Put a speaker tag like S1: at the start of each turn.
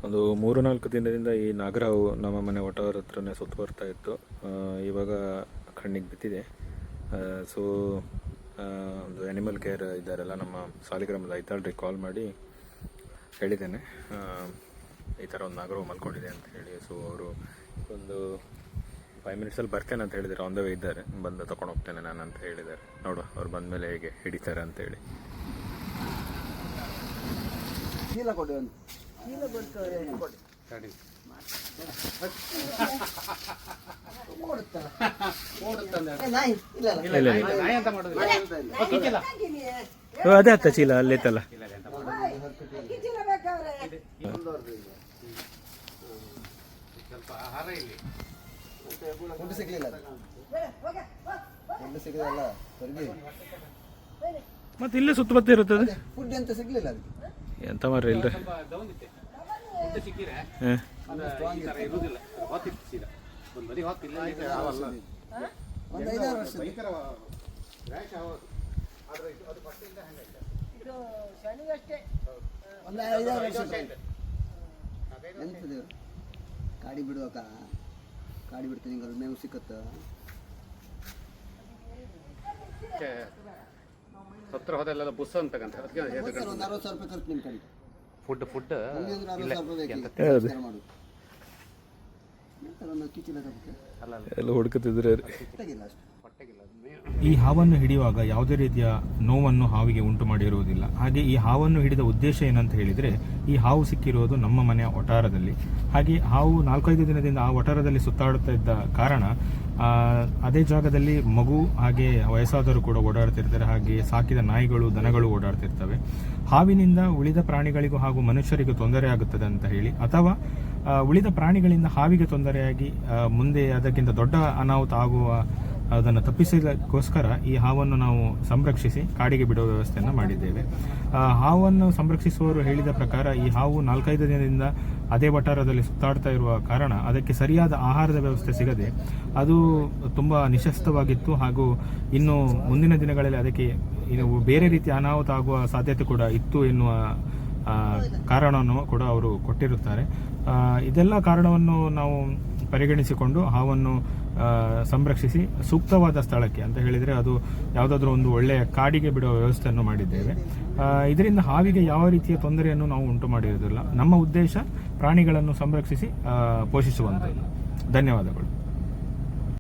S1: ಒಂದು 3-4 ದಿನದಿಂದ ಈ ನಾಗರಹಾವು ನಮ್ಮ ಮನೆ ಒಟವರ ಹತ್ರನೇ ಸುತ್ತ ಬರ್ತಾ ಇತ್ತು. ಇವಾಗ ಕಣ್ಣಿಗೆ ಬಿದ್ದಿದೆ. ಸೊ ಒಂದು ಆ್ಯನಿಮಲ್ ಕೇರ್ ಇದ್ದಾರಲ್ಲ ನಮ್ಮ ಸಾಲಿಗ್ರಾಮದ ಐತಾಳ್ರಿಗೆ ಕಾಲ್ ಮಾಡಿ ಹೇಳಿದ್ದೇನೆ, ಈ ಥರ ಒಂದು ನಾಗರಹಾವು ಮಲ್ಕೊಂಡಿದೆ ಅಂತ ಹೇಳಿ. ಸೊ ಅವರು ಒಂದು 5 ಮಿನಿಟ್ಸಲ್ಲಿ ಬರ್ತೇನೆ ಅಂತ ಹೇಳಿದ್ದಾರೆ. ಆನ್ ದ ವೇ ಇದ್ದಾರೆ, ಬಂದು ತೊಗೊಂಡು ಹೋಗ್ತೇನೆ ನಾನು ಅಂತ ಹೇಳಿದ್ದಾರೆ. ನೋಡುವ ಅವ್ರು ಬಂದ ಮೇಲೆ ಹೇಗೆ ಹಿಡಿತಾರೆ ಅಂತೇಳಿ.
S2: ಚೀಲ ಕೊಡಿ, ಒಂದು ಚೀಲ ಕೊಡ್ತಾರೆ ಕೊಡಿ.
S1: ಅದೇ ಅತ್ತ ಚೀಲ ಅಲ್ಲೇತಲ್ಲ.
S2: ಫುಡ್ ಸಿಗ್ಲಿಲ್ಲ, ಫುಡ್ ಸಿಗಲ್ಲ
S1: ಮತ್ತೆ ಇಲ್ಲೇ ಸುತ್ತ ಬತ್ತೆ ಇರುತ್ತದೆ.
S2: ಫುಡ್ ಎಂತ ಸಿಗ್ಲಿಲ್ಲ ಅದಕ್ಕೆ.
S1: ಎಂತ ಮಾರ್ರಿ ಇಲ್ರಿ,
S2: ಒಂದು 5-6 ವರ್ಷ ಒಂದು 5-6 ವರ್ಷ ಎಂತದು ಕಾಡಿ ಬಿಡುವಕ ಕಾಡಿ ಬಿಡ್ತೀನಿ, ಹಿಂಗೆ ಮೇವು ಸಿಕ್ಕತ್ತ.
S3: ಹತ್ರ ಹೋದೆಲ್ಲ ಬುಸ್ ಅಂತಕ್ಕಂಥ
S2: ಒಂದು 60,000 ರೂಪಾಯಿ ಖರ್ಚು ನಿಮ್ಮ ಕಡೆ.
S3: ಫುಡ್ ಫುಡ್
S2: ಅಲ್ಲಿ ಅಂದ್ರೆ 60,000 ರೂಪಾಯಿ ಬೇಕು ಮಾಡು. ಒಂದು ಕಿಚಿನ
S1: ಎಲ್ಲ ಹುಡುಕುತ್ತಿದ್ರೆ
S2: ಹೊಟ್ಟೆಗಿಲ್ಲ ಅಷ್ಟು.
S4: ಈ ಹಾವನ್ನು ಹಿಡಿಯುವಾಗ ಯಾವುದೇ ರೀತಿಯ ನೋವನ್ನು ಹಾವಿಗೆ ಉಂಟು ಮಾಡಿರುವುದಿಲ್ಲ. ಹಾಗೆ ಈ ಹಾವನ್ನು ಹಿಡಿದ ಉದ್ದೇಶ ಏನಂತ ಹೇಳಿದರೆ, ಈ ಹಾವು ಸಿಕ್ಕಿರುವುದು ನಮ್ಮ ಮನೆಯ ಒಟಾರದಲ್ಲಿ. ಹಾಗೆ ಹಾವು 4-5 ದಿನದಿಂದ ಆ ಒಟಾರದಲ್ಲಿ ಸುತ್ತಾಡುತ್ತಾ ಇದ್ದ ಕಾರಣ ಅದೇ ಜಾಗದಲ್ಲಿ ಮಗು ಹಾಗೆ ವಯಸ್ಸಾದರೂ ಕೂಡ ಓಡಾಡ್ತಿರ್ತಾರೆ. ಹಾಗೆ ಸಾಕಿದ ನಾಯಿಗಳು, ದನಗಳು ಓಡಾಡ್ತಿರ್ತವೆ. ಹಾವಿನಿಂದ ಉಳಿದ ಪ್ರಾಣಿಗಳಿಗೂ ಹಾಗೂ ಮನುಷ್ಯರಿಗೂ ತೊಂದರೆ ಆಗುತ್ತದೆ ಅಂತ ಹೇಳಿ, ಅಥವಾ ಉಳಿದ ಪ್ರಾಣಿಗಳಿಂದ ಹಾವಿಗೆ ತೊಂದರೆಯಾಗಿ ಮುಂದೆ ಅದಕ್ಕಿಂತ ದೊಡ್ಡ ಅನಾಹುತ ಆಗುವ ಅದನ್ನು ತಪ್ಪಿಸಲಿಕ್ಕೋಸ್ಕರ ಈ ಹಾವನ್ನು ನಾವು ಸಂರಕ್ಷಿಸಿ ಕಾಡಿಗೆ ಬಿಡುವ ವ್ಯವಸ್ಥೆಯನ್ನು ಮಾಡಿದ್ದೇವೆ. ಹಾವನ್ನು ಸಂರಕ್ಷಿಸುವವರು ಹೇಳಿದ ಪ್ರಕಾರ ಈ ಹಾವು 4-5 ದಿನದಿಂದ ಅದೇ ವಟಾರದಲ್ಲಿ ಸುತ್ತಾಡ್ತಾ ಇರುವ ಕಾರಣ ಅದಕ್ಕೆ ಸರಿಯಾದ ಆಹಾರದ ವ್ಯವಸ್ಥೆ ಸಿಗದೆ ಅದು ತುಂಬ ನಿಶಸ್ತವಾಗಿತ್ತು. ಹಾಗೂ ಇನ್ನು ಮುಂದಿನ ದಿನಗಳಲ್ಲಿ ಅದಕ್ಕೆ ಬೇರೆ ರೀತಿಯ ಅನಾಹುತ ಆಗುವ ಸಾಧ್ಯತೆ ಕೂಡ ಇತ್ತು ಎನ್ನುವ ಕಾರಣವನ್ನು ಕೂಡ ಅವರು ಕೊಟ್ಟಿರುತ್ತಾರೆ. ಇದೆಲ್ಲ ಕಾರಣವನ್ನು ನಾವು ಪರಿಗಣಿಸಿಕೊಂಡು ಹಾವನ್ನು ಸಂರಕ್ಷಿಸಿ ಸೂಕ್ತವಾದ ಸ್ಥಳಕ್ಕೆ ಅಂತ ಹೇಳಿದರೆ ಅದು ಯಾವುದಾದ್ರೂ ಒಂದು ಒಳ್ಳೆಯ ಕಾಡಿಗೆ ಬಿಡುವ ವ್ಯವಸ್ಥೆಯನ್ನು ಮಾಡಿದ್ದೇವೆ. ಇದರಿಂದ ಹಾವಿಗೆ ಯಾವ ರೀತಿಯ ತೊಂದರೆಯನ್ನು ನಾವು ಉಂಟು ಮಾಡಿರುವುದಿಲ್ಲ. ನಮ್ಮ ಉದ್ದೇಶ ಪ್ರಾಣಿಗಳನ್ನು ಸಂರಕ್ಷಿಸಿ ಪೋಷಿಸುವಂಥದ್ದು. ಧನ್ಯವಾದಗಳು.